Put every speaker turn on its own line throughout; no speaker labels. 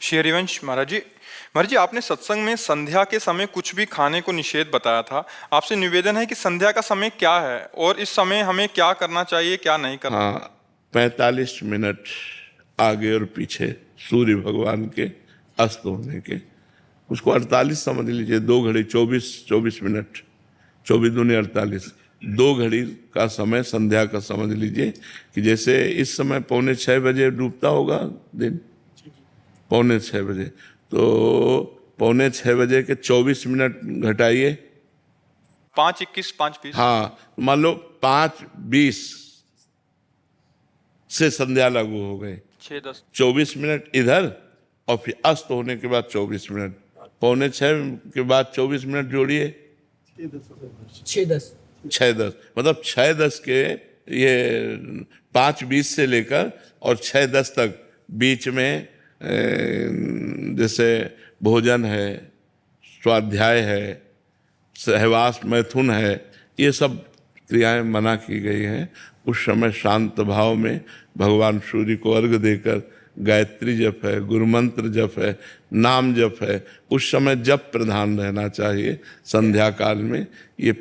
श्री हरिवंश महाराज जी आपने सत्संग में संध्या के समय कुछ भी खाने को निषेध बताया था। आपसे निवेदन है कि संध्या का समय क्या है और इस समय हमें क्या करना चाहिए, क्या नहीं करना।
हाँ, 45 मिनट आगे और पीछे सूर्य भगवान के अस्त होने के, उसको 48 समझ लीजिए। 2 घड़ी 24 मिनट, 24 दूनी 48, 2 घड़ी का समय संध्या का समझ लीजिए। कि जैसे इस समय 5:45 बजे डूबता होगा दिन, 5:45 बजे, तो 5:45 बजे के 24 मिनट घटाइए,
5:21, 5:20।
हाँ, मान लो 5:20 से संध्या लागू हो गए।
6:10।
24 मिनट इधर और फिर अस्त होने के बाद 24 मिनट, 5:45 के बाद 24 मिनट जोड़िए,
6:10
मतलब 6:10 के ये 5:20 से लेकर और 6:10 तक बीच में जैसे भोजन है, स्वाध्याय है, सहवास मैथुन है, ये सब क्रियाएं मना की गई हैं। उस समय शांत भाव में भगवान सूर्य को अर्घ देकर गायत्री जप है, गुरु मंत्र जप है, नाम जप है, उस समय जप प्रधान रहना चाहिए। संध्या काल में ये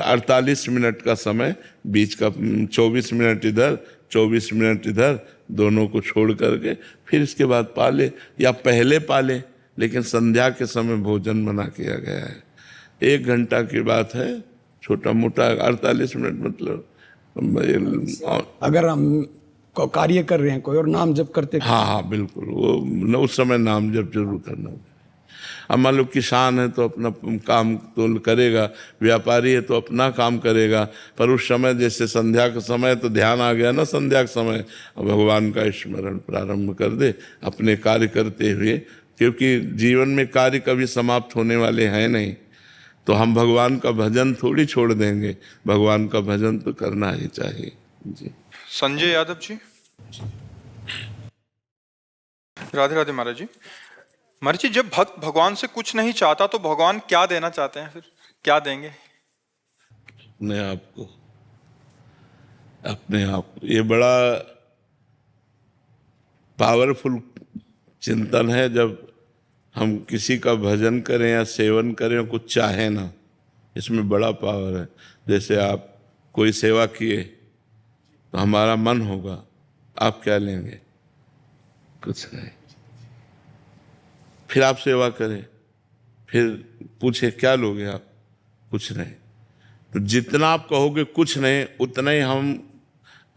48 मिनट का समय, बीच का 24 मिनट इधर 24 मिनट इधर, दोनों को छोड़ करके फिर इसके बाद पाले या पहले पाले, लेकिन संध्या के समय भोजन मना किया गया है। 1 घंटा की बात है, छोटा मोटा 48 मिनट मतलब।
अगर हम कार्य कर रहे हैं कोई और नाम जप करते,
हाँ, बिल्कुल, वो उस समय नाम जप जरूर करना। अब मान लो किसान है तो अपना काम तो करेगा, व्यापारी है तो अपना काम करेगा, पर उस समय जैसे संध्या का समय तो ध्यान आ गया ना, संध्या का समय भगवान का स्मरण प्रारंभ कर दे अपने कार्य करते हुए, क्योंकि जीवन में कार्य कभी समाप्त होने वाले हैं नहीं। तो हम भगवान का भजन थोड़ी छोड़ देंगे, भगवान का भजन तो करना ही चाहिए जी।
संजय यादव जी। राधे राधे महाराज जी। महाराज जी, जब भक्त भगवान से कुछ नहीं चाहता तो भगवान क्या देना चाहते हैं, फिर क्या देंगे?
अपने आप को ये बड़ा पावरफुल चिंतन है। जब हम किसी का भजन करें या सेवन करें और कुछ चाहें ना, इसमें बड़ा पावर है। जैसे आप कोई सेवा किए तो हमारा मन होगा, आप क्या लेंगे? कुछ नहीं। फिर आप सेवा करें, फिर पूछे क्या लोगे आप? कुछ नहीं। तो जितना आप कहोगे कुछ नहीं, उतना ही हम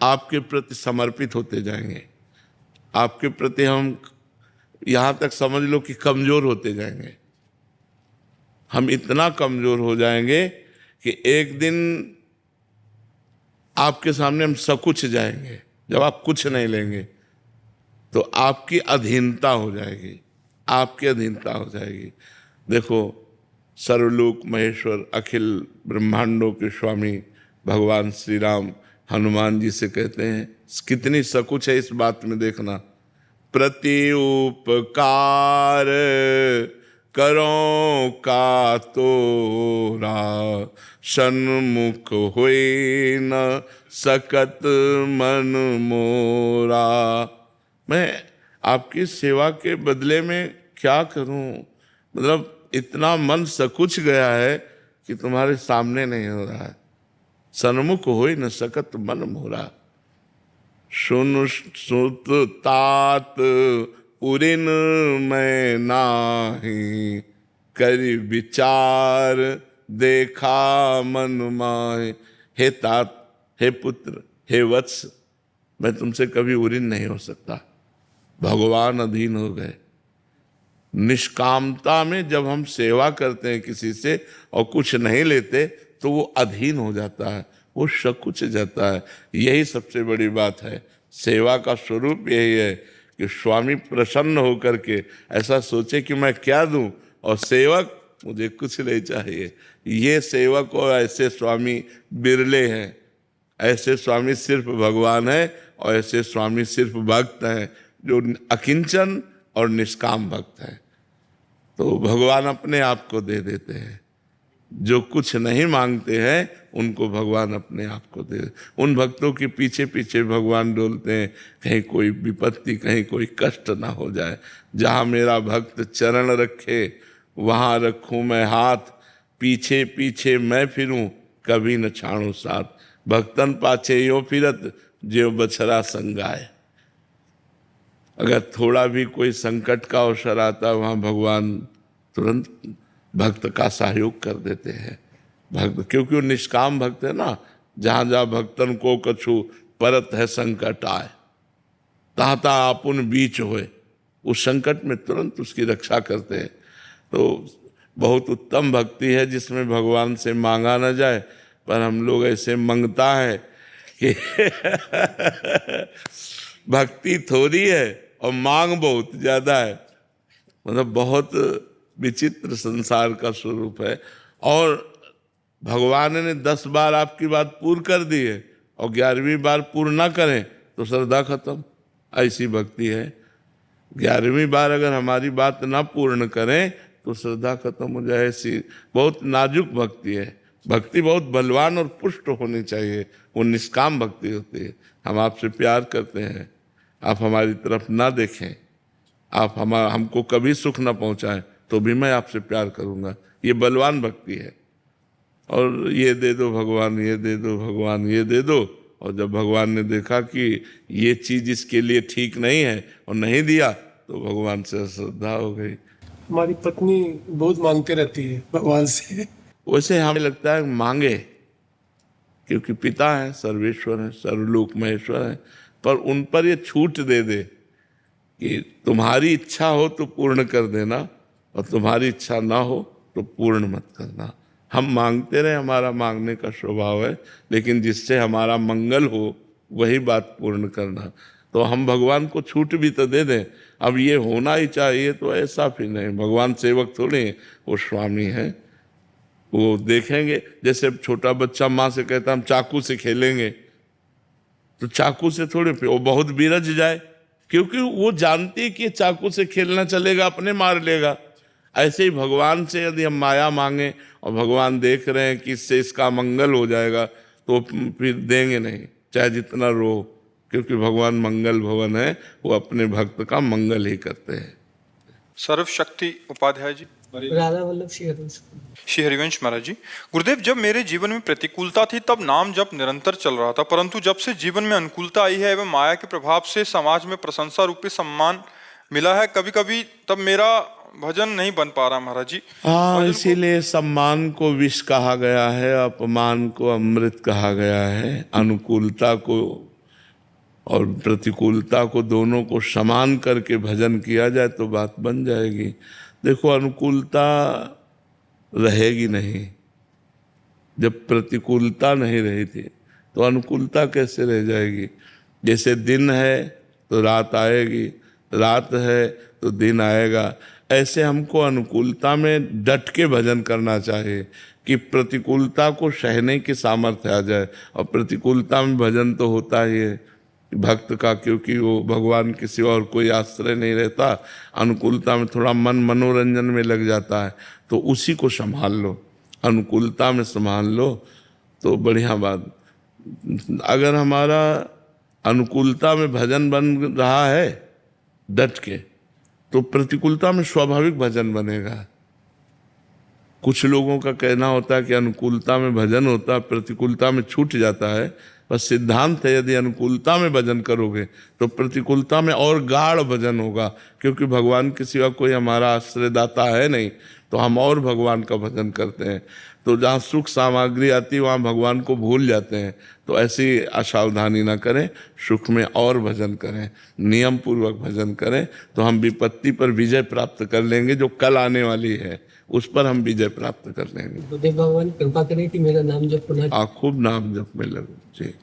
आपके प्रति समर्पित होते जाएंगे, आपके प्रति हम यहां तक समझ लो कि कमजोर होते जाएंगे। हम इतना कमजोर हो जाएंगे कि एक दिन आपके सामने हम सकुच जाएंगे। जब आप कुछ नहीं लेंगे तो आपकी अधीनता हो जाएगी, आपकी अधीनता हो जाएगी। देखो, सर्वलोक महेश्वर अखिल ब्रह्मांडों के स्वामी भगवान श्री राम हनुमान जी से कहते हैं, कितनी सकुच है इस बात में देखना। प्रति उपकार करो का तोरा, सन्मुख होए न सकत मन मोरा। मैं आपकी सेवा के बदले में क्या करूं? मतलब इतना मन सकुच गया है कि तुम्हारे सामने नहीं हो रहा है। सन्मुख होए न सकत मन मोरा, सुन सुत तात उरिन मैं नाही, करि विचार देखा मन माहे। हे तात, हे पुत्र, हे वत्स, मैं तुमसे कभी उरिन नहीं हो सकता। भगवान अधीन हो गए। निष्कामता में जब हम सेवा करते हैं किसी से और कुछ नहीं लेते तो वो अधीन हो जाता है, वो सकुच जाता है। यही सबसे बड़ी बात है। सेवा का स्वरूप यही है कि स्वामी प्रसन्न होकर के ऐसा सोचे कि मैं क्या दूं, और सेवक मुझे कुछ नहीं चाहिए। ये सेवक और ऐसे स्वामी बिरले हैं। ऐसे स्वामी सिर्फ भगवान है, और ऐसे स्वामी सिर्फ भक्त हैं जो अकिंचन और निष्काम भक्त हैं। तो भगवान अपने आप को दे देते हैं। जो कुछ नहीं मांगते हैं उनको भगवान अपने आप को दे। उन भक्तों के पीछे पीछे भगवान डोलते हैं, कहीं कोई विपत्ति, कहीं कोई कष्ट ना हो जाए। जहाँ मेरा भक्त चरण रखे वहाँ रखूं मैं हाथ, पीछे पीछे मैं फिरूं कभी न छाणु साथ। भक्तन पाछे यो फिरत ज्यों बछड़ा संगाए। अगर थोड़ा भी कोई संकट का अवसर आता है वहाँ भगवान तुरंत भक्त का सहयोग कर देते हैं। भक्त क्योंकि वो निष्काम भक्त है ना, जहाँ जहाँ भक्तन को कछु परत है संकट आए, तहाँ तहाँ आपुन बीच होए, उस संकट में तुरंत उसकी रक्षा करते हैं। तो बहुत उत्तम भक्ति है जिसमें भगवान से मांगा न जाए, पर हम लोग ऐसे मांगता है कि भक्ति थोड़ी है और मांग बहुत ज्यादा है। मतलब बहुत विचित्र संसार का स्वरूप है। और भगवान ने 10 बार आपकी बात पूर्ण कर दी है और 11वीं बार पूर्ण ना करें तो श्रद्धा खत्म, ऐसी भक्ति है। 11वीं बार अगर हमारी बात ना पूर्ण करें तो श्रद्धा खत्म हो जाए। ऐसी बहुत नाजुक भक्ति है। भक्ति बहुत बलवान और पुष्ट होनी चाहिए, वो निष्काम भक्ति होती है। हम आपसे प्यार करते हैं, आप हमारी तरफ ना देखें, आप हमको कभी सुख ना पहुंचाएं तो भी मैं आपसे प्यार करूंगा, ये बलवान भक्ति है। और ये दे दो भगवान, ये दे दो भगवान, ये दे दो, और जब भगवान ने देखा कि ये चीज इसके लिए ठीक नहीं है और नहीं दिया तो भगवान से श्रद्धा हो गई।
हमारी पत्नी बहुत मांगते रहती है भगवान से।
वैसे हमें लगता है मांगे, क्योंकि पिता है, सर्वेश्वर है, सर्वलोक महेश्वर है, पर उन पर ये छूट दे दे कि तुम्हारी इच्छा हो तो पूर्ण कर देना और तुम्हारी इच्छा ना हो तो पूर्ण मत करना। हम मांगते रहे, हमारा मांगने का स्वभाव है, लेकिन जिससे हमारा मंगल हो वही बात पूर्ण करना। तो हम भगवान को छूट भी तो दे दें, अब ये होना ही चाहिए तो ऐसा फिर नहीं। भगवान सेवक थोड़े, वो स्वामी है, वो देखेंगे। जैसे छोटा बच्चा माँ से कहता हम चाकू से खेलेंगे, तो चाकू से थोड़े, वो बहुत बिरज जाए, क्योंकि वो जानती है कि चाकू से खेलना चलेगा, अपने मार लेगा। ऐसे ही भगवान से यदि हम माया मांगे और भगवान देख रहे हैं कि इससे इसका मंगल हो जाएगा तो फिर देंगे नहीं, चाहे जितना रो, क्योंकि भगवान मंगल भवन है, वो अपने भक्त का मंगल ही करते हैं।
सर्वशक्ति उपाध्याय जी।
राधा वल्लभ
श्री हरिवंश महाराज जी। गुरुदेव, जब मेरे जीवन में प्रतिकूलता थी तब नाम जप निरंतर चल रहा था, परंतु जब से जीवन में अनुकूलता आई है एवं माया के प्रभाव से समाज में प्रशंसा रूपी सम्मान मिला है, कभी कभी तब मेरा भजन नहीं बन पा रहा महाराज जी।
हाँ, इसीलिए सम्मान को विष कहा गया है, अपमान को अमृत कहा गया है। अनुकूलता को और प्रतिकूलता को दोनों को समान करके भजन किया जाए तो बात बन जाएगी। देखो, अनुकूलता रहेगी नहीं। जब प्रतिकूलता नहीं रही थी तो अनुकूलता कैसे रह जाएगी। जैसे दिन है तो रात आएगी, रात है तो दिन आएगा। ऐसे हमको अनुकूलता में डट के भजन करना चाहिए कि प्रतिकूलता को सहने की सामर्थ्य आ जाए। और प्रतिकूलता में भजन तो होता ही है भक्त का, क्योंकि वो भगवान के सिवा और कोई आश्रय नहीं रहता। अनुकूलता में थोड़ा मन मनोरंजन में लग जाता है, तो उसी को संभाल लो, अनुकूलता में संभाल लो तो बढ़िया बात। अगर हमारा अनुकूलता में भजन बन रहा है डट के, तो प्रतिकूलता में स्वाभाविक भजन बनेगा। कुछ लोगों का कहना होता है कि अनुकूलता में भजन होता है, प्रतिकूलता में छूट जाता है। बस सिद्धांत है, यदि अनुकूलता में भजन करोगे तो प्रतिकूलता में और गाढ़ भजन होगा, क्योंकि भगवान के सिवा कोई हमारा आश्रयदाता है नहीं, तो हम और भगवान का भजन करते हैं। तो जहाँ सुख सामग्री आती है वहाँ भगवान को भूल जाते हैं। तो ऐसी असावधानी ना करें, सुख में और भजन करें, नियम पूर्वक भजन करें, तो हम विपत्ति पर विजय प्राप्त कर लेंगे। जो कल आने वाली है उस पर हम विजय प्राप्त कर लेंगे।
गुरुदेव भगवान कृपा करें कि मेरा नाम जप पुनः
आप खूब नाम जप में लगो जी।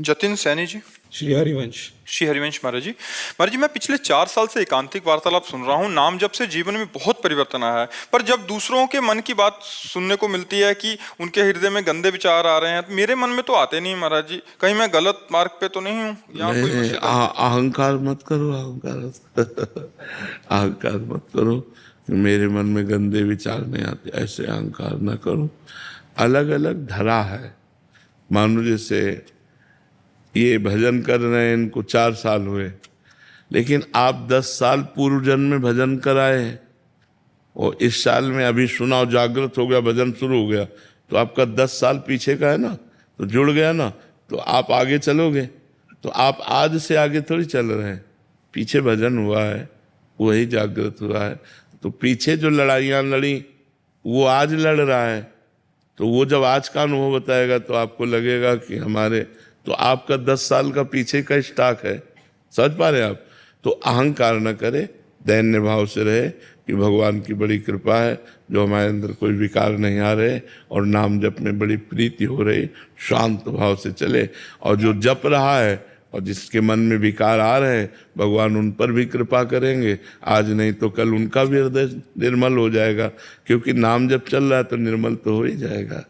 जतिन सैनी जी।
श्री हरिवंश।
श्री हरिवंश महाराज जी। महाराज जी, मैं पिछले 4 साल से एकांतिक वार्तालाप सुन रहा हूँ। नाम जप से जीवन में बहुत परिवर्तन आया है, पर जब दूसरों के मन की बात सुनने को मिलती है कि उनके हृदय में गंदे विचार आ रहे हैं, तो मेरे मन में तो आते नहीं महाराज जी। कहीं मैं गलत मार्ग पे तो नहीं हूँ?
अहंकार मत करो, अहंकार मत करो। कि मेरे मन में गंदे विचार नहीं आते, ऐसे अहंकार न करो। अलग अलग धरा है। मानो जैसे ये भजन कर रहे हैं, इनको 4 साल हुए, लेकिन आप 10 साल पूर्व जन्म में भजन कराए हैं, और इस साल में अभी सुना और जागृत हो गया, भजन शुरू हो गया, तो आपका 10 साल पीछे का है ना, तो जुड़ गया ना, तो आप आगे चलोगे। तो आप आज से आगे थोड़ी चल रहे हैं, पीछे भजन हुआ है, वही जागृत हुआ है। तो पीछे जो लड़ाइयाँ लड़ी वो आज लड़ रहा है, तो वो जब आज का अनुभव बताएगा तो आपको लगेगा कि हमारे, तो आपका 10 साल का पीछे का स्टॉक है। समझ पा रहे आप? तो अहंकार न करे, दैन्य भाव से रहे कि भगवान की बड़ी कृपा है जो हमारे अंदर कोई विकार नहीं आ रहे और नाम जप में बड़ी प्रीति हो रही, शांत भाव से चले। और जो जप रहा है और जिसके मन में विकार आ रहे हैं, भगवान उन पर भी कृपा करेंगे, आज नहीं तो कल उनका भी हृदय निर्मल हो जाएगा, क्योंकि नाम जब चल रहा है तो निर्मल तो हो ही जाएगा।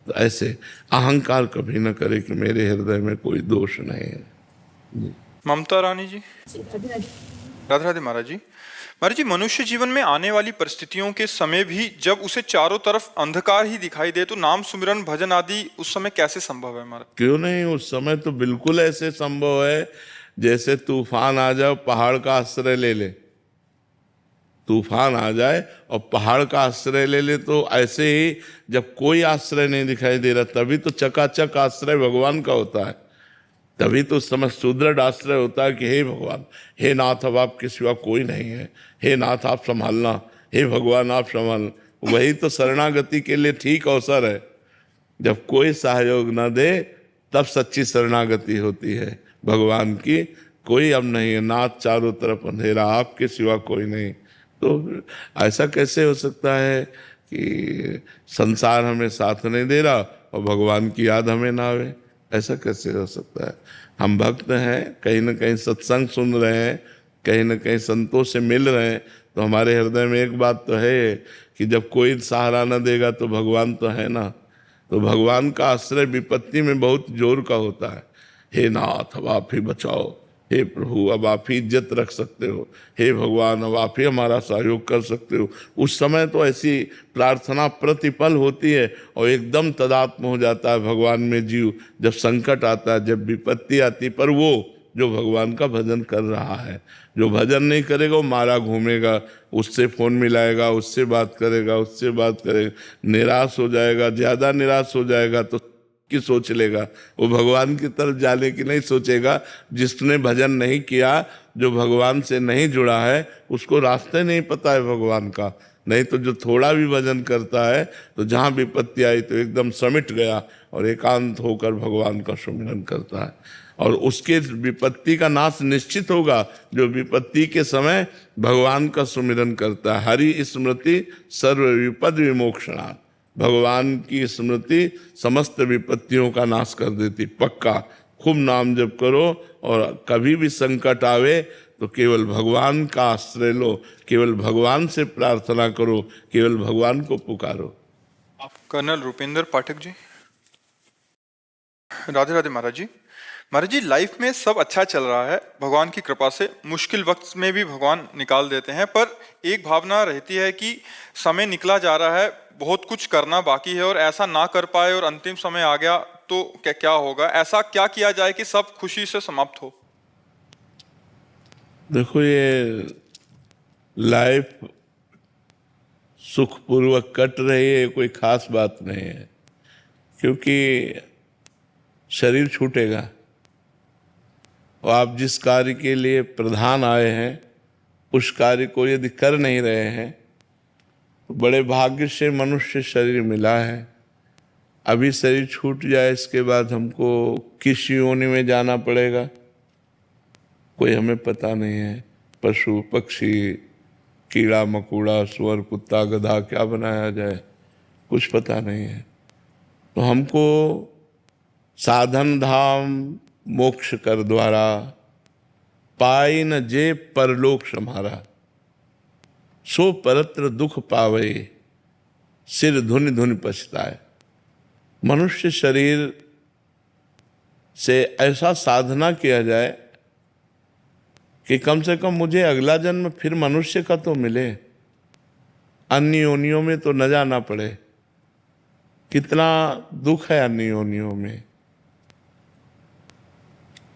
तो ऐसे अहंकार कभी न करे कि मेरे हृदय में कोई दोष नहीं है।
ममता रानी जी। राधे राधे महाराज जी। महाराज जी, मनुष्य जीवन में आने वाली परिस्थितियों के समय भी जब उसे चारों तरफ अंधकार ही दिखाई दे, तो नाम सुमिरन भजन आदि उस समय कैसे संभव है महाराज?
क्यों नहीं, उस समय तो बिल्कुल ऐसे संभव है जैसे तूफान आ जाए, पहाड़ का आश्रय ले ले। तूफान आ जाए और पहाड़ का आश्रय ले ले, तो ऐसे ही जब कोई आश्रय नहीं दिखाई दे रहा, तभी तो चकाचक आश्रय भगवान का होता है। तभी तो उस समय सुदृढ़ आश्रय होता है कि हे भगवान, हे नाथ, अब आपके सिवा कोई नहीं है, हे नाथ आप संभालना, हे भगवान आप संभालना। वही तो शरणागति के लिए ठीक अवसर है। जब कोई सहयोग न दे तब सच्ची शरणागति होती है भगवान की। कोई अब नहीं है, नाथ चारों तरफ अंधेरा, आपके सिवा कोई नहीं। तो ऐसा कैसे हो सकता है कि संसार हमें साथ नहीं दे रहा और भगवान की याद हमें ना आवे? ऐसा कैसे हो सकता है? हम भक्त हैं, कहीं ना कहीं सत्संग सुन रहे हैं, कहीं ना कहीं संतों से मिल रहे हैं, तो हमारे हृदय में एक बात तो है कि जब कोई सहारा न देगा तो भगवान तो है ना। तो भगवान का आश्रय विपत्ति में बहुत जोर का होता है। हे नाथ अब आप ही बचाओ, हे प्रभु अब आप ही इज्जत रख सकते हो, हे भगवान अब आप ही हमारा सहयोग कर सकते हो। उस समय तो ऐसी प्रार्थना प्रतिपल होती है और एकदम तदात्म हो जाता है भगवान में जीव, जब संकट आता है, जब विपत्ति आती। पर वो जो भगवान का भजन कर रहा है, जो भजन नहीं करेगा वो मारा घूमेगा, उससे फोन मिलाएगा, उससे बात करेगा, उससे बात करेगा, निराश हो जाएगा, ज्यादा निराश हो जाएगा तो की सोच लेगा, वो भगवान की तरफ जाने की नहीं सोचेगा। जिसने भजन नहीं किया, जो भगवान से नहीं जुड़ा है, उसको रास्ते नहीं पता है भगवान का। नहीं तो जो थोड़ा भी भजन करता है तो जहाँ विपत्ति आई तो एकदम समिट गया और एकांत होकर भगवान का सुमिरन करता है, और उसके विपत्ति का नाश निश्चित होगा जो विपत्ति के समय भगवान का सुमिरन करता है। हरि स्मृति सर्व विपद विमोक्षणा, भगवान की स्मृति समस्त विपत्तियों का नाश कर देती। पक्का खूब नाम जप करो और कभी भी संकट आवे तो केवल भगवान का आश्रय लो, केवल भगवान से प्रार्थना करो, केवल भगवान को पुकारो।
कर्नल रुपेंद्र पाठक जी। राधे राधे महाराज जी। महाराज जी, लाइफ में सब अच्छा चल रहा है भगवान की कृपा से, मुश्किल वक्त में भी भगवान निकाल देते हैं, पर एक भावना रहती है कि समय निकला जा रहा है, बहुत कुछ करना बाकी है, और ऐसा ना कर पाए और अंतिम समय आ गया तो क्या होगा? ऐसा क्या किया जाए कि सब खुशी से समाप्त हो?
देखो, ये लाइफ सुखपूर्वक कट रही है, कोई खास बात नहीं है, क्योंकि शरीर छूटेगा और आप जिस कार्य के लिए प्रधान आए हैं उस कार्य को यदि कर नहीं रहे हैं तो बड़े भाग्य से मनुष्य शरीर मिला है। अभी शरीर छूट जाए, इसके बाद हमको किस योनि में जाना पड़ेगा कोई हमें पता नहीं है। पशु पक्षी कीड़ा मकोड़ा सुअर कुत्ता गधा क्या बनाया जाए कुछ पता नहीं है। तो हमको साधन धाम मोक्ष कर द्वारा पाई न जे परलोक सम्हारा, सो परत्र दुख पावे सिर धुन धुन पछताए। मनुष्य शरीर से ऐसा साधना किया जाए कि कम से कम मुझे अगला जन्म फिर मनुष्य का तो मिले। अन्य योनियों में तो न जाना पड़े। कितना दुख है अन्य योनियों में,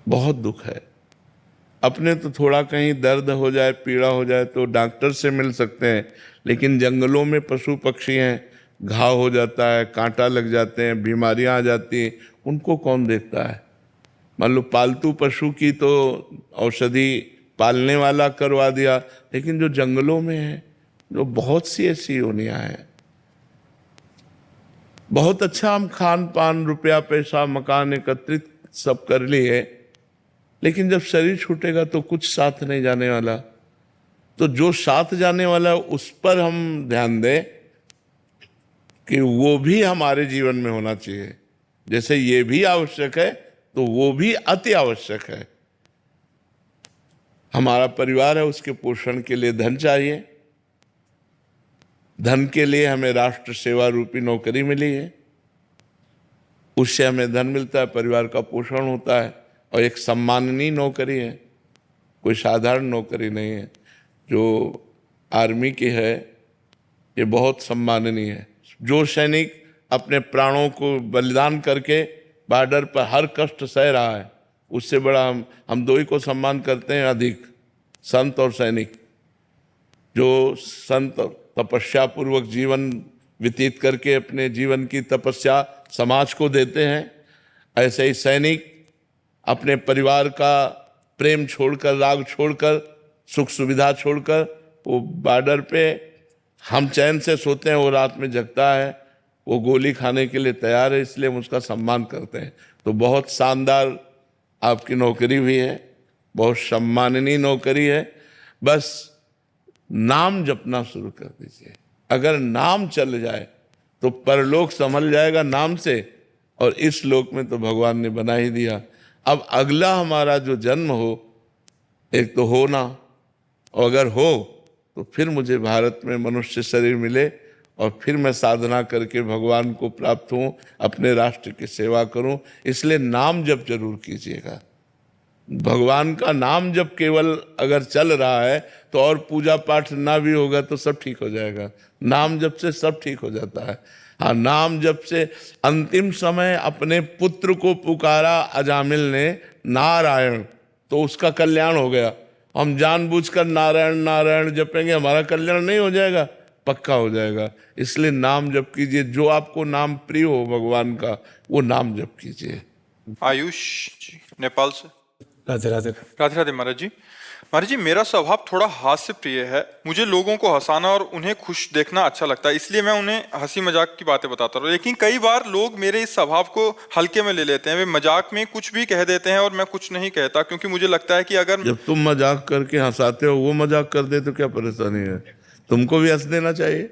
बहुत दुख है। अपने तो थोड़ा कहीं दर्द हो जाए, पीड़ा हो जाए तो डॉक्टर से मिल सकते हैं, लेकिन जंगलों में पशु पक्षी हैं, घाव हो जाता है, कांटा लग जाते हैं, बीमारियां आ जाती हैं, उनको कौन देखता है। मान लो पालतू पशु की तो औषधि पालने वाला करवा दिया, लेकिन जो जंगलों में है, जो बहुत सी ऐसी योनियां हैं। बहुत अच्छा हम खान पान, रुपया पैसा, मकान एकत्रित सब कर लिए, लेकिन जब शरीर छूटेगा तो कुछ साथ नहीं जाने वाला। तो जो साथ जाने वाला है उस पर हम ध्यान दें कि वो भी हमारे जीवन में होना चाहिए। जैसे ये भी आवश्यक है तो वो भी अति आवश्यक है। हमारा परिवार है, उसके पोषण के लिए धन चाहिए। धन के लिए हमें राष्ट्र सेवा रूपी नौकरी मिली है, उससे हमें धन मिलता है, परिवार का पोषण होता है, और एक सम्माननीय नौकरी है, कोई साधारण नौकरी नहीं है। जो आर्मी की है ये बहुत सम्माननीय है। जो सैनिक अपने प्राणों को बलिदान करके बॉर्डर पर हर कष्ट सह रहा है, उससे बड़ा हम दो ही को सम्मान करते हैं अधिक, संत और सैनिक। जो संत तपस्या पूर्वक जीवन व्यतीत करके अपने जीवन की तपस्या समाज को देते हैं, ऐसे ही सैनिक अपने परिवार का प्रेम छोड़कर, राग छोड़कर, सुख सुविधा छोड़कर वो बॉर्डर पे हम चैन से सोते हैं, वो रात में जगता है, वो गोली खाने के लिए तैयार है, इसलिए हम उसका सम्मान करते हैं। तो बहुत शानदार आपकी नौकरी भी है, बहुत सम्माननीय नौकरी है। बस नाम जपना शुरू कर दीजिए। अगर नाम चल जाए तो परलोक संभल जाएगा नाम से, और इस लोक में तो भगवान ने बना ही दिया। अब अगला हमारा जो जन्म हो, एक तो हो ना, और अगर हो तो फिर मुझे भारत में मनुष्य शरीर मिले और फिर मैं साधना करके भगवान को प्राप्त हूँ, अपने राष्ट्र की सेवा करूँ। इसलिए नाम जप जरूर कीजिएगा। भगवान का नाम जब केवल अगर चल रहा है तो और पूजा पाठ ना भी होगा तो सब ठीक हो जाएगा। नाम जप से सब ठीक हो जाता है। हाँ, नाम जप से अंतिम समय अपने पुत्र को पुकारा अजामिल ने नारायण, तो उसका कल्याण हो गया। हम जानबूझकर नारायण नारायण जपेंगे, हमारा कल्याण नहीं हो जाएगा, पक्का हो जाएगा। इसलिए नाम जप कीजिए। जो आपको नाम प्रिय हो भगवान का, वो नाम जप कीजिए।
आयुष जी नेपाल से।
राधे राधे।
राधे राधे महाराज जी। महाराज जी, मेरा स्वभाव थोड़ा हास्य प्रिय है। मुझे लोगों को हंसाना और उन्हें खुश देखना अच्छा लगता है, इसलिए मैं उन्हें हंसी मजाक की बातें बताता हूँ। लेकिन कई बार लोग मेरे इस स्वभाव को हल्के में ले लेते हैं। वे मजाक में कुछ भी कह देते हैं और मैं कुछ नहीं कहता, क्योंकि मुझे लगता है कि अगर
जब तुम मजाक करके हंसाते हो, वो मजाक कर दे तो क्या परेशानी है? तुमको भी हंस देना चाहिए,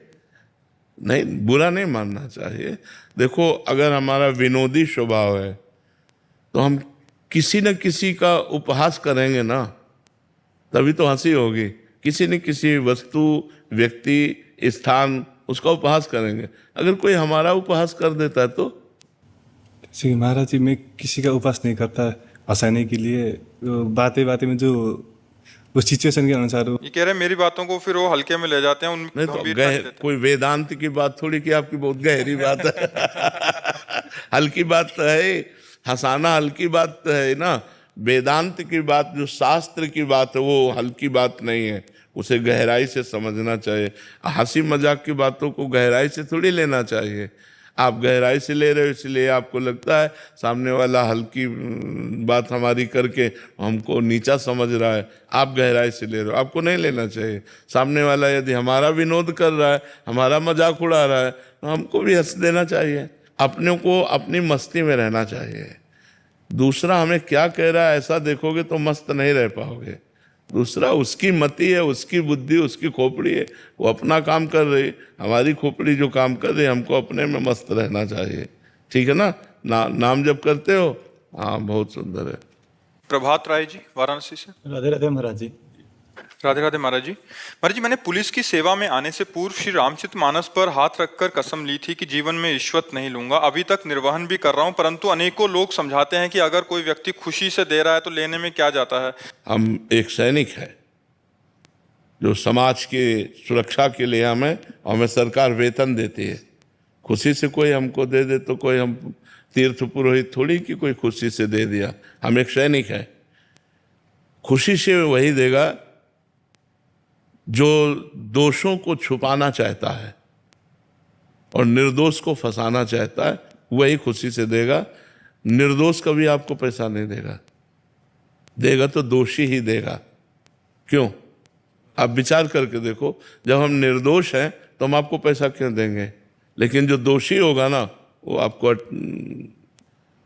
नहीं, बुरा नहीं मानना चाहिए। देखो, अगर हमारा विनोदी स्वभाव है तो हम किसी न किसी का उपहास करेंगे ना, तभी तो हंसी होगी। किसी न किसी वस्तु, व्यक्ति, स्थान, उसका उपहास करेंगे। अगर कोई हमारा उपहास कर देता है तो
जैसे महाराज जी, मैं किसी का उपहास नहीं करता हंसाने के लिए। बातें बातें में जो उस सिचुएशन के अनुसार
ये कह रहे हैं मेरी बातों को फिर वो हल्के में ले जाते हैं, उन
नहीं तो
गंभीरता नहीं लेते।
कोई वेदांत की बात थोड़ी कि आपकी बहुत गहरी बात है। हल्की बात तो है, हंसाना हल्की बात तो है ना। वेदांत की बात, जो शास्त्र की बात है, वो हल्की बात नहीं है, उसे गहराई से समझना चाहिए। हंसी मजाक की बातों को गहराई से थोड़ी लेना चाहिए। आप गहराई से ले रहे हो, इसलिए आपको लगता है सामने वाला हल्की बात हमारी करके हमको नीचा समझ रहा है। आप गहराई से ले रहे हो, आपको नहीं लेना चाहिए। सामने वाला यदि हमारा विनोद कर रहा है, हमारा मजाक उड़ा रहा है, तो हमको भी हंस देना चाहिए। अपने को अपनी मस्ती में रहना चाहिए। दूसरा हमें क्या कह रहा है ऐसा देखोगे तो मस्त नहीं रह पाओगे। दूसरा उसकी मति है, उसकी बुद्धि, उसकी खोपड़ी है, वो अपना काम कर रही, हमारी खोपड़ी जो काम कर रही, हमको अपने में मस्त रहना चाहिए। ठीक है ना? नाम जब करते हो, हाँ, बहुत सुंदर है।
प्रभात राय जी, वाराणसी से।
राधे राधे महाराज जी।
राधे राधे महाराज जी। महाराज जी, मैंने पुलिस की सेवा में आने से पूर्व श्री रामचरितमानस पर हाथ रखकर कसम ली थी कि जीवन में रिश्वत नहीं लूंगा। अभी तक निर्वहन भी कर रहा हूं, परंतु अनेकों लोग समझाते हैं कि अगर कोई व्यक्ति खुशी से दे रहा है तो लेने में क्या जाता है।
हम एक सैनिक है, जो समाज की सुरक्षा के लिए हमें सरकार वेतन देती है। खुशी से कोई हमको दे दे तो कोई हम तीर्थ पुरोहित थोड़ी कि कोई खुशी से दे दिया। हम एक सैनिक है। खुशी से वही देगा जो दोषों को छुपाना चाहता है और निर्दोष को फंसाना चाहता है, वही खुशी से देगा। निर्दोष कभी आपको पैसा नहीं देगा, देगा तो दोषी ही देगा। क्यों? आप विचार करके देखो, जब हम निर्दोष हैं तो हम आपको पैसा क्यों देंगे? लेकिन जो दोषी होगा ना,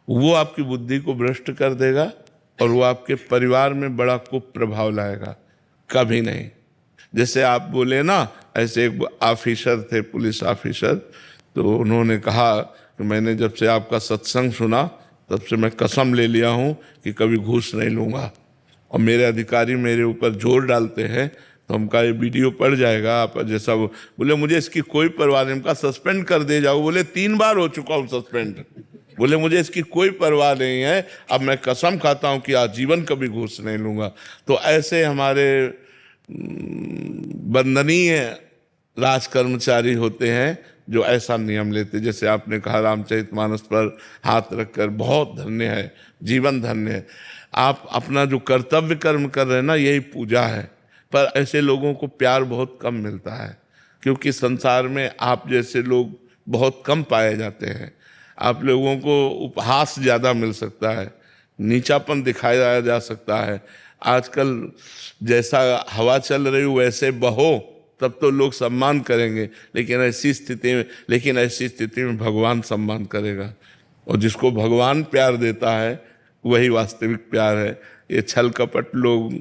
वो आपकी बुद्धि को भ्रष्ट कर देगा और वो आपके परिवार में बड़ा कुप्रभाव लाएगा। कभी नहीं। जैसे आप बोले ना, ऐसे एक ऑफिसर थे, पुलिस ऑफिसर, तो उन्होंने कहा कि मैंने जब से आपका सत्संग सुना तब से मैं कसम ले लिया हूँ कि कभी घूस नहीं लूँगा। और मेरे अधिकारी मेरे ऊपर जोर डालते हैं तो हमका ये वीडियो पड़ जाएगा आप जैसा। बोले मुझे इसकी कोई परवाह नहीं, हमका सस्पेंड कर दे जाओ। बोले 3 बार हो चुका हूँ सस्पेंड। बोले मुझे इसकी कोई परवाह नहीं है, अब मैं कसम खाता हूँ कि आजीवन कभी घूस नहीं लूँगा। तो ऐसे हमारे वंदनीय राज कर्मचारी होते हैं जो ऐसा नियम लेते। जैसे आपने कहा रामचरितमानस पर हाथ रखकर, बहुत धन्य है, जीवन धन्य है। आप अपना जो कर्तव्य कर्म कर रहे हैं ना, यही पूजा है। पर ऐसे लोगों को प्यार बहुत कम मिलता है, क्योंकि संसार में आप जैसे लोग बहुत कम पाए जाते हैं। आप लोगों को उपहास ज़्यादा मिल सकता है, नीचापन दिखाया जा सकता है। आजकल जैसा हवा चल रही हो वैसे बहो, तब तो लोग सम्मान करेंगे। लेकिन ऐसी स्थिति में भगवान सम्मान करेगा। और जिसको भगवान प्यार देता है वही वास्तविक प्यार है। ये छल कपट लोग,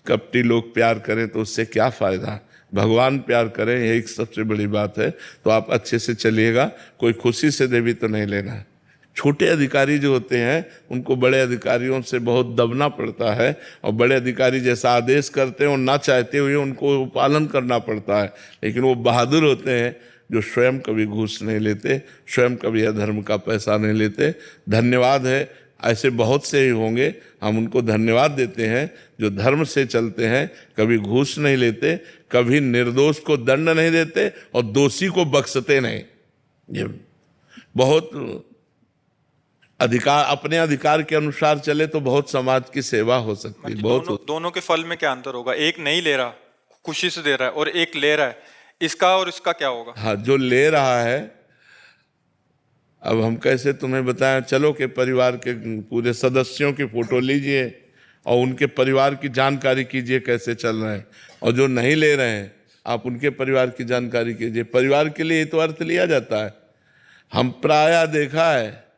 कपटी लोग प्यार करें तो उससे क्या फ़ायदा? भगवान प्यार करें, यही सबसे बड़ी बात है। तो आप अच्छे से चलिएगा, कोई खुशी से देवी तो नहीं लेना है। छोटे अधिकारी जो होते हैं उनको बड़े अधिकारियों से बहुत दबना पड़ता है, और बड़े अधिकारी जैसा आदेश करते हैं और ना चाहते हुए उनको पालन करना पड़ता है। लेकिन वो बहादुर होते हैं जो स्वयं कभी घूस नहीं लेते, स्वयं कभी अधर्म का पैसा नहीं लेते। धन्यवाद है, ऐसे बहुत से ही होंगे। हम उनको धन्यवाद देते हैं जो धर्म से चलते हैं, कभी घूस नहीं लेते, कभी निर्दोष को दंड नहीं देते और दोषी को बख्शते नहीं। ये बहुत अधिकार, अपने अधिकार के अनुसार चले तो बहुत समाज की सेवा हो सकती है। बहुत
दोनों के फल में क्या अंतर होगा? एक नहीं ले रहा, खुशी से दे रहा है, और एक ले रहा है, इसका और इसका क्या होगा?
हाँ, जो ले रहा है, अब हम कैसे तुम्हें बताएं? चलो के परिवार के पूरे सदस्यों की फोटो लीजिए और उनके परिवार की जानकारी कीजिए कैसे चल रहे हैं। और जो नहीं ले रहे हैं, आप उनके परिवार की जानकारी कीजिए। परिवार के लिए तो अर्थ लिया जाता है। हम प्रायः देखा है,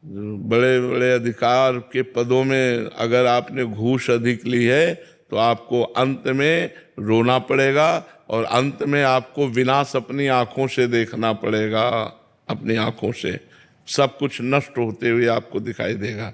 बड़े बड़े अधिकार के पदों में अगर आपने घूस अधिक ली है तो आपको अंत में रोना पड़ेगा, और अंत में आपको विनाश अपनी आंखों से देखना पड़ेगा। अपनी आंखों से सब कुछ नष्ट होते हुए आपको दिखाई देगा।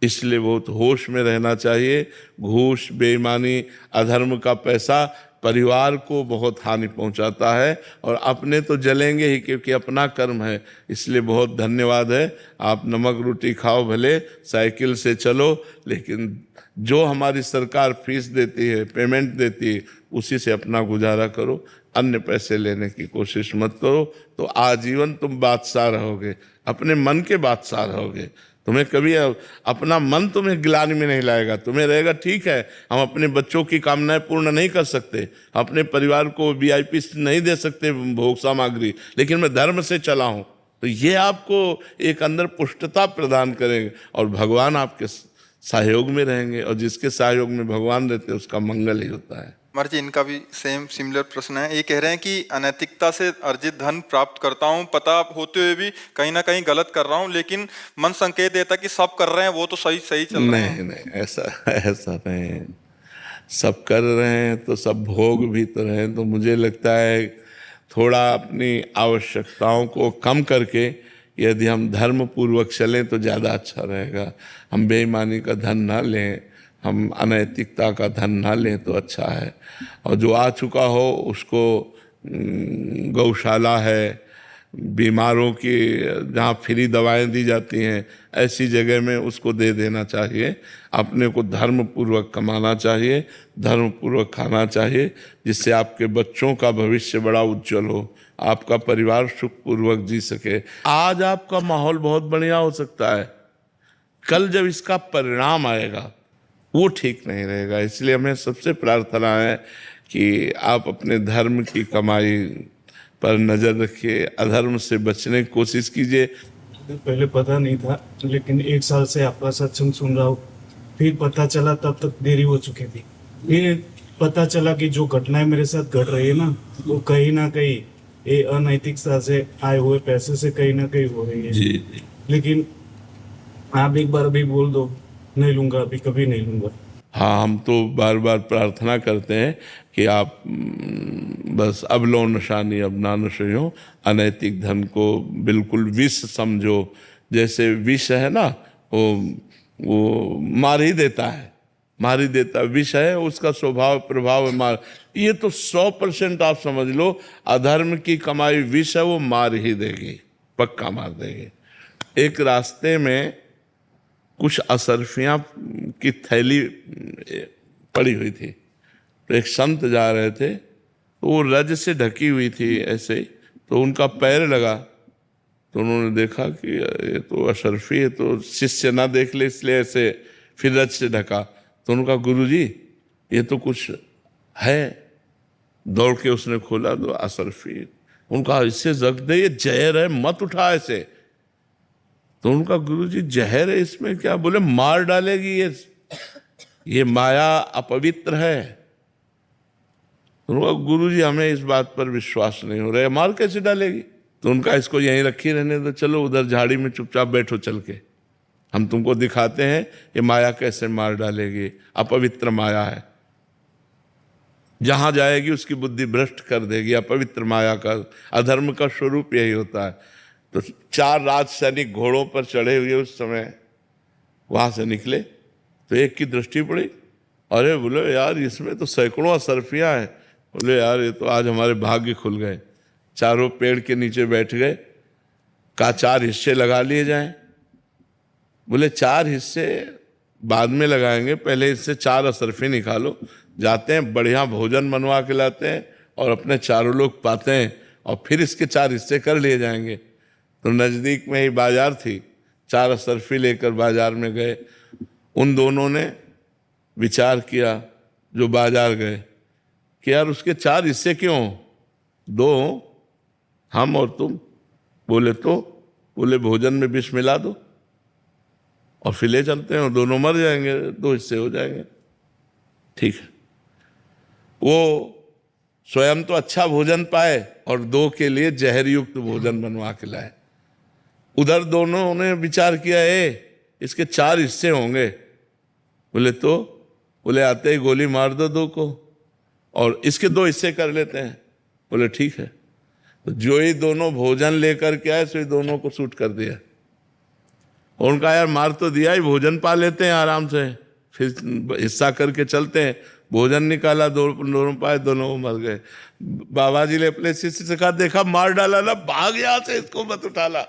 इसलिए बहुत होश में रहना चाहिए। घूस, बेईमानी, अधर्म का पैसा परिवार को बहुत हानि पहुंचाता है, और अपने तो जलेंगे ही क्योंकि अपना कर्म है। इसलिए बहुत धन्यवाद है। आप नमक रोटी खाओ, भले साइकिल से चलो, लेकिन जो हमारी सरकार फीस देती है, पेमेंट देती है, उसी से अपना गुजारा करो। अन्य पैसे लेने की कोशिश मत करो, तो आजीवन तुम बादशाह रहोगे, अपने मन के बादशाह रहोगे। तुम्हें कभी अपना मन तुम्हें गिलानी में नहीं लाएगा। तुम्हें रहेगा ठीक है, हम अपने बच्चों की कामनाएं पूर्ण नहीं कर सकते, अपने परिवार को VIP नहीं दे सकते भोग सामग्री, लेकिन मैं धर्म से चला हूँ। तो ये आपको एक अंदर पुष्टता प्रदान करेंगे, और भगवान आपके सहयोग में रहेंगे, और जिसके सहयोग में भगवान रहते हैं उसका मंगल ही होता है।
महाराज जी, इनका भी सिमिलर प्रश्न है। ये कह रहे हैं कि अनैतिकता से अर्जित धन प्राप्त करता हूँ, पता होते हुए भी कहीं ना कहीं गलत कर रहा हूँ, लेकिन मन संकेत देता कि सब कर रहे हैं, वो तो सही चल रहे हैं।
नहीं, ऐसा नहीं। सब कर रहे हैं तो सब भोग भी तो रहे हैं। तो मुझे लगता है थोड़ा अपनी आवश्यकताओं को कम करके यदि हम धर्म पूर्वक चलें तो ज़्यादा अच्छा रहेगा। हम बेईमानी का धन ना लें, हम अनैतिकता का धन ना लें तो अच्छा है। और जो आ चुका हो उसको गौशाला है, बीमारों की जहाँ फ्री दवाएं दी जाती हैं ऐसी जगह में उसको दे देना चाहिए। अपने को धर्म पूर्वक कमाना चाहिए, धर्म पूर्वक खाना चाहिए, जिससे आपके बच्चों का भविष्य बड़ा उज्जवल हो, आपका परिवार सुखपूर्वक जी सके। आज आपका माहौल बहुत बढ़िया हो सकता है, कल जब इसका परिणाम आएगा वो ठीक नहीं रहेगा। इसलिए हमें सबसे प्रार्थना है कि आप अपने धर्म की कमाई पर नजर रखिए, अधर्म से बचने की कोशिश कीजिए।
पहले पता नहीं था, लेकिन 1 साल से आपका सत्संग सुन रहा हूँ, फिर पता चला, तब तक देरी हो चुकी थी। फिर पता चला कि जो घटनाएं मेरे साथ घट रही है ना, वो कहीं ना कहीं ये अनैतिकता से आए हुए पैसे से कहीं ना कहीं हो रही है।
जी।
लेकिन आप एक बार अभी बोल दो, नहीं लूंगा, अभी कभी नहीं लूंगा।
हाँ, हम तो बार बार प्रार्थना करते हैं कि आप बस अब लो निशानी अब ना नशो, अनैतिक धन को बिल्कुल विष समझो। जैसे विष है ना, वो मार ही देता है, मार ही देता है। विष है, उसका स्वभाव प्रभाव मार। ये तो 100% आप समझ लो, अधर्म की कमाई विष है, वो मार ही देगी, पक्का मार देगी। एक रास्ते में कुछ असरफियाँ की थैली पड़ी हुई थी, तो एक संत जा रहे थे, तो वो रज से ढकी हुई थी ऐसे, तो उनका पैर लगा, तो उन्होंने देखा कि ये तो अशरफी है, तो शिष्य ना देख ले इसलिए ऐसे फिर रज से ढका। तो उनका गुरुजी ये तो कुछ है, दौड़ के उसने खोला तो अशरफी। उनका इससे जग दे, ये जहर है, मत उठा ऐसे। तो उनका गुरुजी जहर है इसमें क्या? बोले मार डालेगी ये माया अपवित्र है। तो उनका गुरुजी हमें इस बात पर विश्वास नहीं हो रहा है, मार कैसे डालेगी? तो उनका इसको यहीं रखी रहने दो, चलो उधर झाड़ी में चुपचाप बैठो चल के, हम तुमको दिखाते हैं ये माया कैसे मार डालेगी। अपवित्र माया है, जहां जाएगी उसकी बुद्धि भ्रष्ट कर देगी। अपवित्र माया का, अधर्म का स्वरूप यही होता है। तो 4 राज सैनिक घोड़ों पर चढ़े हुए उस समय वहां से निकले, तो एक की दृष्टि पड़ी, अरे बोले यार इसमें तो सैकड़ों असरफियां हैं। बोले यार ये तो आज हमारे भाग्य खुल गए। चारों पेड़ के नीचे बैठ गए, का 4 हिस्से लगा लिए जाएं। बोले 4 हिस्से बाद में लगाएंगे, पहले इससे 4 असरफी निकालो। जाते हैं, बढ़िया भोजन बनवा के लाते हैं और अपने चारों लोग पाते हैं, और फिर इसके 4 हिस्से कर लिए जाएंगे। तो नज़दीक में ही बाजार थी, 4 असरफी लेकर बाजार में गए। उन दोनों ने विचार किया जो बाजार गए कि यार उसके 4 हिस्से क्यों, 2 हम और तुम। बोले तो, बोले भोजन में विष मिला दो और फिर ले चलते हैं, और दोनों मर जाएंगे, 2 हिस्से हो जाएंगे। ठीक है, वो स्वयं तो अच्छा भोजन पाए और 2 के लिए जहर युक्त भोजन बनवा के लाए। उधर दोनों ने विचार किया इसके 4 हिस्से होंगे। बोले तो, बोले आते ही गोली मार दो 2 को और इसके 2 हिस्से कर लेते हैं। बोले ठीक है। तो जो ही दोनों भोजन लेकर के आए, सो ही दोनों को शूट कर दिया। और उनका यार मार तो दिया ही, भोजन पा लेते हैं आराम से, फिर हिस्सा करके चलते हैं। भोजन निकाला, दोनों पाए, दोनों मर गए। बाबा जी ने अपने शिष्य से कहा, देखा मार डाला ना, भाग यहां से, इसको मत उठाला।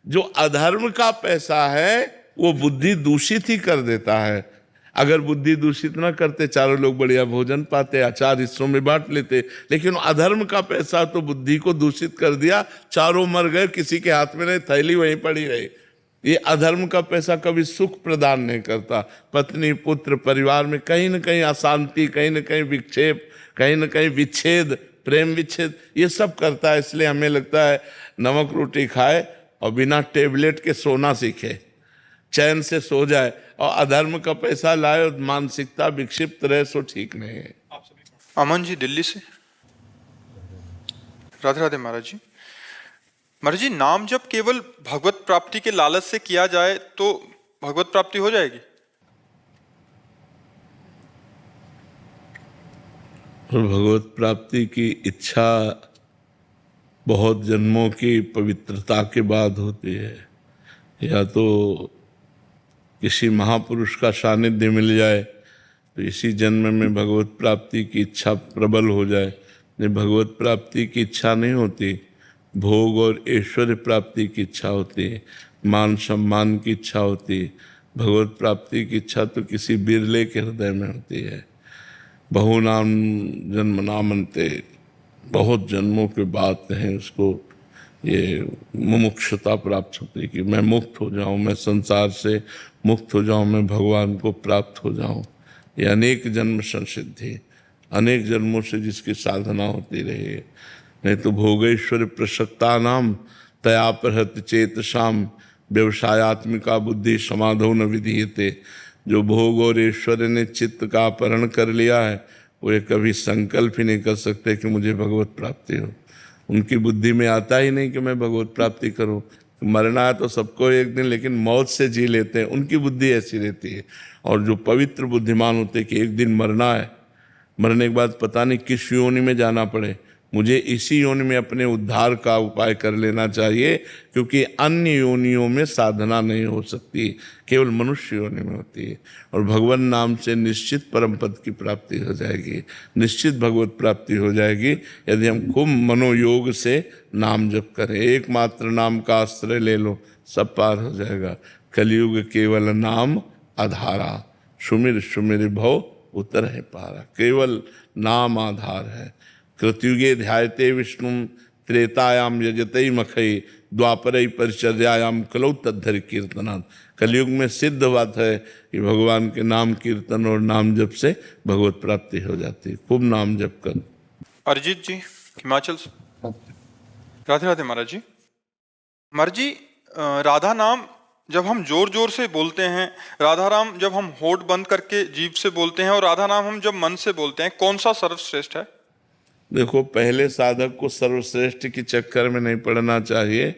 जो अधर्म का पैसा है वो बुद्धि दूषित ही कर देता है। अगर बुद्धि दूषित ना करते, चारों लोग बढ़िया भोजन पाते, 4 हिस्सों में बांट लेते। लेकिन अधर्म का पैसा तो बुद्धि को दूषित कर दिया, चारों मर गए, किसी के हाथ में नहीं, थैली वहीं पड़ी रही। ये अधर्म का पैसा कभी सुख प्रदान नहीं करता। पत्नी, पुत्र, परिवार में कहीं ना कहीं अशांति, कहीं ना कहीं विक्षेप, कहीं ना कहीं विच्छेद, प्रेम विच्छेद, ये सब करता है। इसलिए हमें लगता है नमक रोटी खाए और बिना टेबलेट के सोना सीखे, चैन से सो जाए, और अधर्म का पैसा लाए और मानसिकता विक्षिप्त रहे, सो ठीक नहीं है।
अमन जी दिल्ली से। राधे राधे महाराज जी। महाराज जी, नाम जब केवल भगवत प्राप्ति के लालच से किया जाए तो भगवत प्राप्ति हो जाएगी?
और भगवत प्राप्ति की इच्छा बहुत जन्मों की पवित्रता के बाद होती है। या तो किसी महापुरुष का सानिध्य मिल जाए तो इसी जन्म में भगवत प्राप्ति की इच्छा प्रबल हो जाए। नहीं, भगवत प्राप्ति की इच्छा नहीं होती, भोग और ऐश्वर्य प्राप्ति की इच्छा होती है, मान सम्मान की इच्छा होती है। भगवत प्राप्ति की इच्छा तो किसी बिरले के हृदय में होती है। बहुनाम जन्म नामन्ते, बहुत जन्मों के बाद कहें उसको ये मुमुक्षुता प्राप्त होती है कि मैं मुक्त हो जाऊं, मैं संसार से मुक्त हो जाऊं, मैं भगवान को प्राप्त हो जाऊं। ये अनेक जन्म संसिद्धि, अनेक जन्मों से जिसकी साधना होती रही है। नहीं तो भोगेश्वर प्रसक्ता नाम तया प्रहत चेतसाम व्यवसायत्मिका बुद्धि समाधो न विधीयते। जो भोग और ऐश्वर्य ने चित्त का अपहरण कर लिया है, वो ये कभी संकल्प ही नहीं कर सकते कि मुझे भगवत प्राप्ति हो। उनकी बुद्धि में आता ही नहीं कि मैं भगवत प्राप्ति करूं। मरना है तो सबको एक दिन, लेकिन मौत से जी लेते हैं, उनकी बुद्धि ऐसी रहती है। और जो पवित्र बुद्धिमान होते हैं कि एक दिन मरना है, मरने के बाद पता नहीं किस योनि में जाना पड़े, मुझे इसी योनि में अपने उद्धार का उपाय कर लेना चाहिए, क्योंकि अन्य योनियों में साधना नहीं हो सकती, केवल मनुष्य योनि में होती है। और भगवान नाम से निश्चित परम पद की प्राप्ति हो जाएगी, निश्चित भगवत प्राप्ति हो जाएगी यदि हम खूब मनोयोग से नाम जप करें। एकमात्र नाम का आश्रय ले लो, सब पार हो जाएगा। कलयुग केवल नाम आधारा, सुमिर सुमिर भव उतर है पारा। केवल नाम आधार है। कृतयुगे ध्यायते विष्णु त्रेतायाम यजते मखई द्वापरई परिचर्यायाम कलौ तद्धर कीर्तनात्। कलयुग में सिद्ध बात है कि भगवान के नाम कीर्तन और नाम जप से भगवत प्राप्ति हो जाती है। खूब नाम जप कर।
अरिजीत जी हिमाचल से, राधे राधे महाराज जी। महाराज जी, राधा नाम जब हम जोर जोर से बोलते हैं, राधा नाम जब हम होठ बंद करके जीभ से बोलते हैं, और राधा नाम हम जब मन से बोलते हैं, कौन सा सर्वश्रेष्ठ है?
देखो, पहले साधक को सर्वश्रेष्ठ के चक्कर में नहीं पड़ना चाहिए।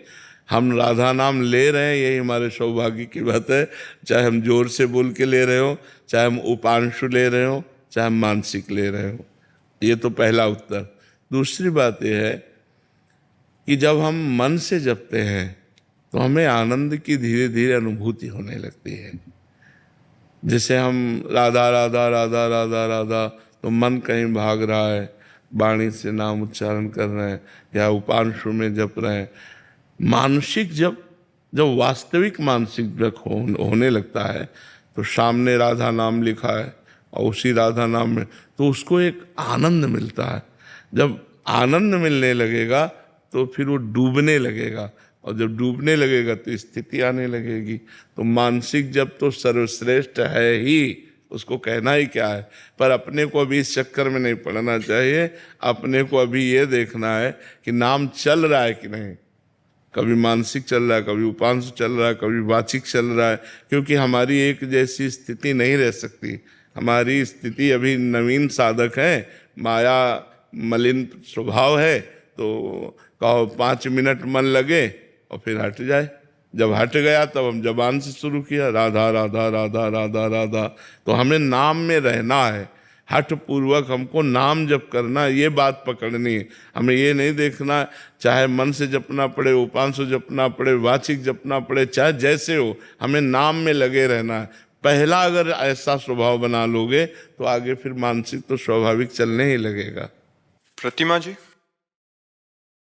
हम राधा नाम ले रहे हैं, यही हमारे सौभाग्य की बात है। चाहे हम जोर से बोल के ले रहे हो, चाहे हम उपांशु ले रहे हो, चाहे हम मानसिक ले रहे हो। ये तो पहला उत्तर। दूसरी बात यह है कि जब हम मन से जपते हैं तो हमें आनंद की धीरे धीरे अनुभूति होने लगती है। जैसे हम राधा राधा राधा राधा राधा, तो मन कहीं भाग रहा है, वाणी से नाम उच्चारण कर रहे हैं या उपांशु में जप रहे हैं। मानसिक जब वास्तविक मानसिक जप होने लगता है तो सामने राधा नाम लिखा है और उसी राधा नाम में तो उसको एक आनंद मिलता है। जब आनंद मिलने लगेगा तो फिर वो डूबने लगेगा, और जब डूबने लगेगा तो स्थिति आने लगेगी। तो मानसिक जप तो सर्वश्रेष्ठ है ही, उसको कहना ही क्या है। पर अपने को अभी इस चक्कर में नहीं पड़ना चाहिए। अपने को अभी ये देखना है कि नाम चल रहा है कि नहीं। कभी मानसिक चल रहा है, कभी उपांश चल रहा है, कभी वाचिक चल रहा है, क्योंकि हमारी एक जैसी स्थिति नहीं रह सकती। हमारी स्थिति अभी नवीन साधक है, माया मलिन स्वभाव है, तो कहो 5 मिनट मन लगे और फिर हट जाए। जब हट गया तब हम जबान से शुरू किया राधा राधा राधा राधा राधा। तो हमें नाम में रहना है, हठ पूर्वक हमको नाम जप करना, ये बात पकड़नी है। हमें ये नहीं देखना चाहे मन से जपना पड़े, उपांश से जपना पड़े, वाचिक जपना पड़े, चाहे जैसे हो, हमें नाम में लगे रहना है। पहला अगर ऐसा स्वभाव बना लोगे तो आगे फिर मानसिक तो स्वाभाविक चलने ही लगेगा।
प्रतिमा जी,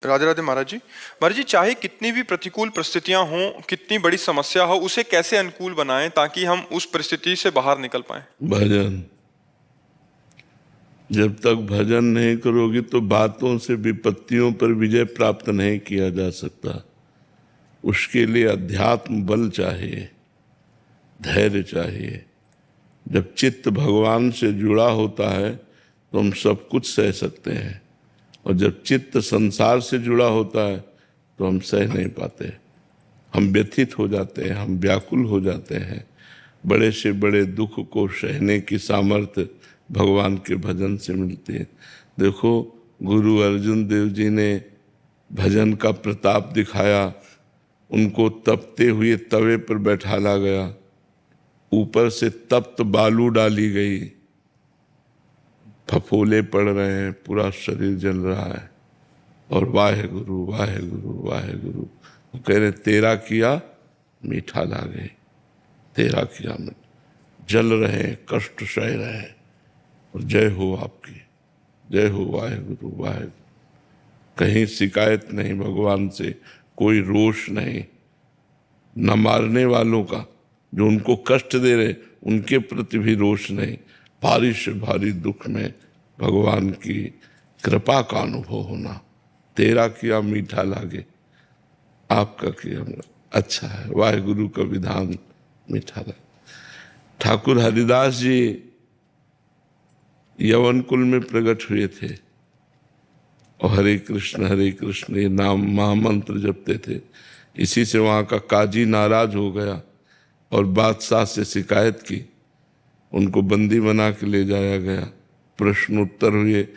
राधे राधे महाराज जी। महाराज जी, चाहे कितनी भी प्रतिकूल परिस्थितियां हों, कितनी बड़ी समस्या हो, उसे कैसे अनुकूल बनाएं ताकि हम उस परिस्थिति से बाहर निकल पाएं?
भजन। जब तक भजन नहीं करोगे तो बातों से विपत्तियों पर विजय प्राप्त नहीं किया जा सकता। उसके लिए अध्यात्म बल चाहिए, धैर्य चाहिए। जब चित्त भगवान से जुड़ा होता है तो हम सब कुछ सह सकते हैं, और जब चित्त संसार से जुड़ा होता है तो हम सह नहीं पाते। हम व्यथित हो जाते हैं, हम व्याकुल हो जाते हैं। बड़े से बड़े दुख को सहने की सामर्थ्य भगवान के भजन से मिलती है। देखो, गुरु अर्जुन देव जी ने भजन का प्रताप दिखाया। उनको तपते हुए तवे पर बैठाला गया, ऊपर से तप्त बालू डाली गई, फफोले पड़ रहे हैं, पूरा शरीर जल रहा है, और वाहे गुरु वाहे गुरु वाहे गुरु। वो कह रहे तेरा किया मीठा लागे, तेरा किया जल रहे हैं, कष्ट सह रहे हैं, और जय हो आपकी, जय हो वाहे गुरु वाहे गुरु। कहीं शिकायत नहीं भगवान से, कोई रोष नहीं, न मारने वालों का, जो उनको कष्ट दे रहे उनके प्रति भी रोष नहीं। भारी से भारी दुख में भगवान की कृपा का अनुभव होना। तेरा किया मीठा लागे, आपका किया अच्छा है, वाहेगुरु का विधान मीठा लगे। ठाकुर हरिदास जी यवन कुल में प्रकट हुए थे और हरे कृष्ण ये नाम महामंत्र जपते थे। इसी से वहाँ का काजी नाराज हो गया और बादशाह से शिकायत की, उनको बंदी बना के ले जाया गया। प्रश्न उत्तर हुए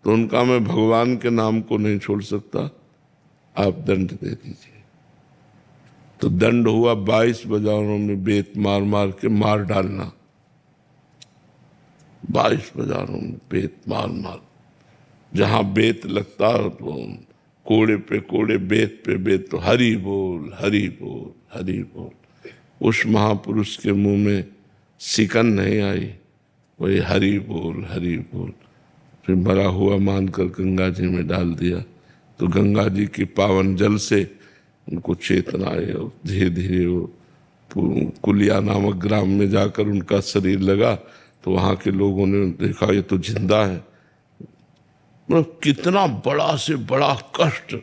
तो उनका मैं भगवान के नाम को नहीं छोड़ सकता, आप दंड दे दीजिए। तो दंड हुआ 22 बाजारों में बेत मार मार के मार डालना। 22 बाजारों में बेत मार मार, जहां बेत लगता तो कोड़े पे कोड़े, बेत पे बेत, तो हरि बोल हरि बोल हरि बोल। उस महापुरुष के मुंह में सिकन नहीं आई, वही हरि बोल हरि बोल। फिर मरा हुआ मानकर गंगा जी में डाल दिया, तो गंगा जी की पावन जल से उनको चेतना आई और धीरे धीरे वो कुलिया नामक ग्राम में जाकर उनका शरीर लगा, तो वहाँ के लोगों ने देखा ये तो जिंदा है। मतलब कितना बड़ा से बड़ा कष्ट,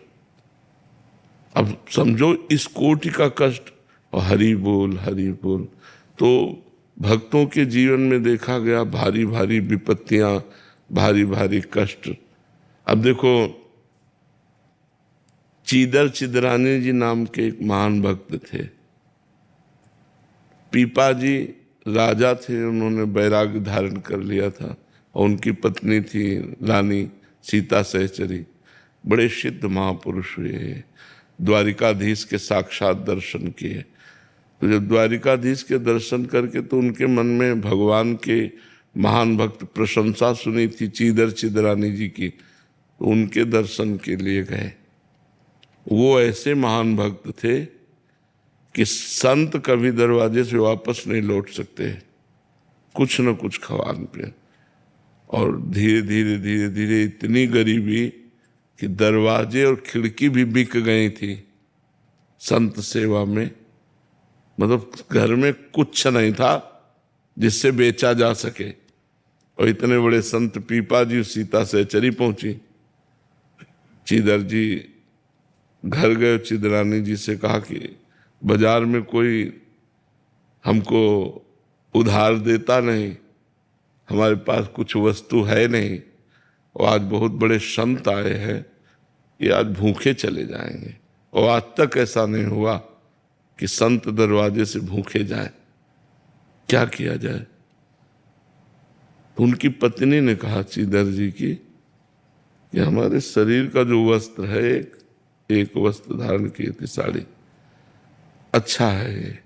अब समझो इस कोटि का कष्ट, और हरि बोल। तो भक्तों के जीवन में देखा गया भारी भारी विपत्तियां, भारी भारी कष्ट। अब देखो चीदर चिदरानी जी नाम के एक महान भक्त थे। पीपा जी राजा थे, उन्होंने वैराग्य धारण कर लिया था और उनकी पत्नी थी रानी सीता सहचरी। बड़े सिद्ध महापुरुष हुए, द्वारिकाधीश के साक्षात दर्शन किए। तो जब द्वारिकाधीश के दर्शन करके तो उनके मन में भगवान के महान भक्त प्रशंसा सुनी थी चीदर चिदरानी जी की, तो उनके दर्शन के लिए गए। वो ऐसे महान भक्त थे कि संत कभी दरवाजे से वापस नहीं लौट सकते, कुछ न कुछ खवान पे। और धीरे धीरे इतनी गरीबी कि दरवाजे और खिड़की भी बिक गई थी संत सेवा में। मतलब घर में कुछ नहीं था जिससे बेचा जा सके। और इतने बड़े संत पीपा जी सीता सहचरी पहुंची। चीदर जी घर गए, चिदरानी जी से कहा कि बाजार में कोई हमको उधार देता नहीं, हमारे पास कुछ वस्तु है नहीं, और आज बहुत बड़े संत आए हैं, ये आज भूखे चले जाएंगे। और आज तक ऐसा नहीं हुआ कि संत दरवाजे से भूखे जाए, क्या किया जाए। तो उनकी पत्नी ने कहा चीदर जी की कि हमारे शरीर का जो वस्त्र है, एक वस्त्र धारण किए थे साड़ी, अच्छा है ये,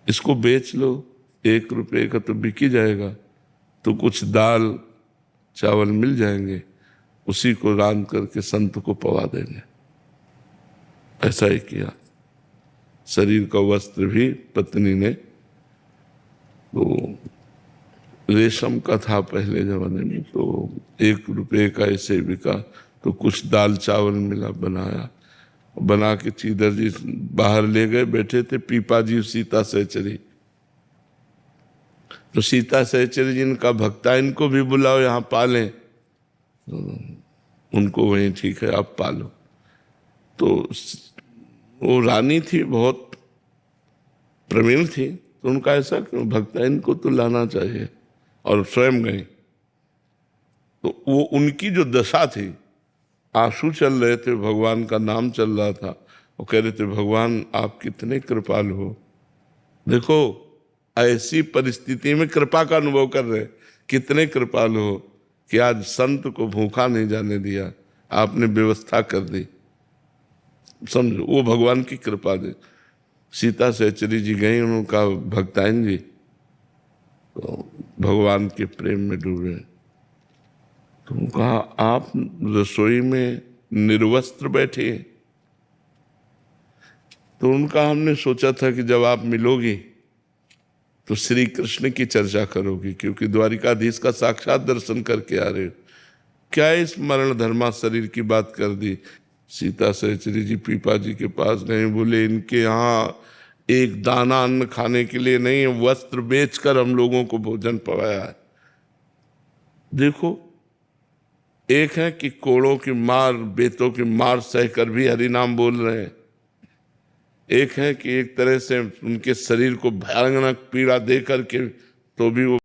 इसको बेच लो, 1 रुपये का तो बिक ही जाएगा, तो कुछ दाल चावल मिल जाएंगे, उसी को रांध करके संत को पवा देंगे। ऐसा ही किया। शरीर का वस्त्र भी पत्नी ने, तो रेशम का था पहले जमाने में, तो 1 रुपये का ऐसे बिका, तो कुछ दाल चावल मिला, बनाया, बना के चीदर जी बाहर ले गए। बैठे थे पीपा जी सीता सहचरी। तो सीता सहचरी जी ने कहा भक्ता इनको भी बुलाओ, यहाँ पालें। उनको वहीं ठीक है आप पालो। तो वो रानी थी, बहुत प्रवीण थी, तो उनका ऐसा क्यों, भक्ता इनको तो लाना चाहिए, और स्वयं गई। तो वो उनकी जो दशा थी, आंसू चल रहे थे, भगवान का नाम चल रहा था, वो कह रहे थे भगवान आप कितने कृपालु हो। देखो ऐसी परिस्थिति में कृपा का अनुभव कर रहे, कितने कृपालु हो कि आज संत को भूखा नहीं जाने दिया, आपने व्यवस्था कर दी। समझो वो भगवान की कृपा दे। सीता सहचरी जी गई, उन्होंने कहा भक्ताइन जी तो भगवान के प्रेम में डूबे। तो कहा आप रसोई में निर्वस्त्र बैठे। तो उनका हमने सोचा था कि जब आप मिलोगी तो श्री कृष्ण की चर्चा करोगी, क्योंकि द्वारिकाधीश का साक्षात दर्शन करके आ रहे हो। क्या इस मरण धर्मा शरीर की बात कर दी। सीता सहचरी जी पीपा जी के पास गए, बोले इनके यहाँ एक दाना अन्न खाने के लिए नहीं है, वस्त्र बेचकर हम लोगों को भोजन पवाया है। देखो, एक है कि कोड़ों की मार, बेतों की मार सहकर भी हरि नाम बोल रहे हैं, एक है कि एक तरह से उनके शरीर को भयानक पीड़ा दे करके तो भी वो